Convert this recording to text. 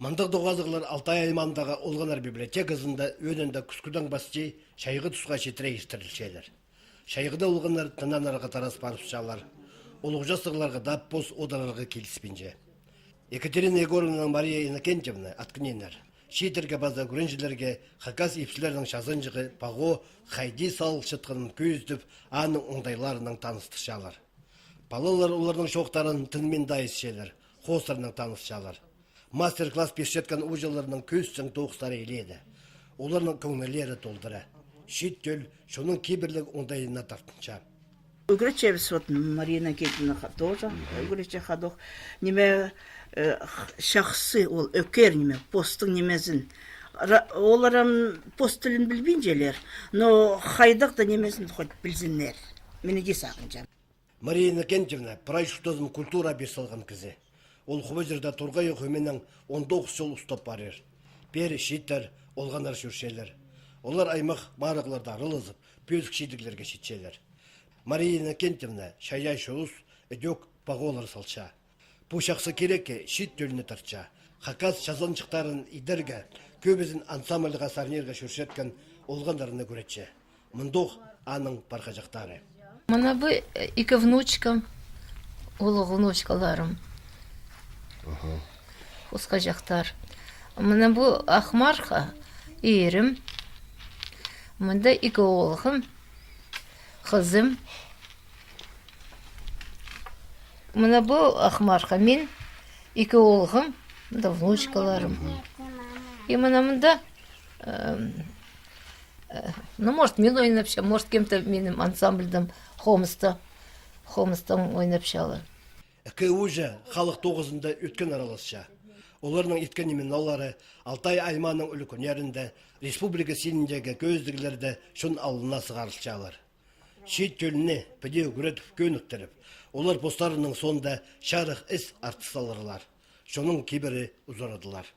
Мандық доғазығылар Алтай аймағындағы Олғанар библиотекасында өнінде күскүдан басчы шайғы тұсқа жетірей істірілшелер. Шайғыда Олғанар тынанарға тарас барысшалар. Олғжастығыларға дап бос одаларға келіспенже. Екатерина Егоровнаның Мария Иннокентьевна аткыненер. Шейтерге база күренжілерге Хакас епсілердің шазынжығы бағо қайди салық шытқының көздіп, аның оңдайларының таныстышалар. Балалар олардың шоқтарын тынмен дайысшелер, қосырының танысшалар. Мастер-класс пешеткан ұжыларының көзсің тоғыстары еледі. Оларның көңілері толдыры. Шет төл, шоның кейбірлік оңдайына тартынша. Уграчевец вот Марина Кетина тоже, уграче ходох. Неме шахсы ол өкер неме постың немезін. Оларам пост тілін білбейнжелер, но хайдақ да немезін хоть білзінлер. Мені де сағынжам. Мария Иннокентьевна прайшықтозым культура берсалған кізі. Ол құбызырда Турғай өкіменің 19 жол ұстап барыр. Бері шеттер, олғанар жүршелер. Олар аймақ марығыларда арылызып, пөзік шедіглерге шетшелер. Мария Иннокентьевна шаяй шоғыз өдек бағолар салша. Бұл шақсы керекке шет төліне тарча. Хакас жазаншықтарын идерге, көбізін ансамбльға сарнерге жүршеткен олғандарына көретші. Мұндық аның барқа жақтары. Мана бы ике внучкам, олы внучкаларым. Усқа жақтар. Мына бұл Ахмарха, ерім. Мында ике олғым, қызым. Мына бұл Ахмарха, мен ике олғым, мында внучкаларым. И мында, ну, может, мен ойнапша, может, кем-то менің ансамбльдім Хомстан ойнапшалы. Әкі өжі халық тоғызында өткен араласша. Оларының еткен еменалары Алтай айманың үлікөнерінде республика сеніндегі көздігілерді шын алына сығарылшалар. Шет төліне піде үгіретіп көніктіріп, олар постарының сонда шарық іс артысаларлар. Шоның кейбірі ұзарадылар.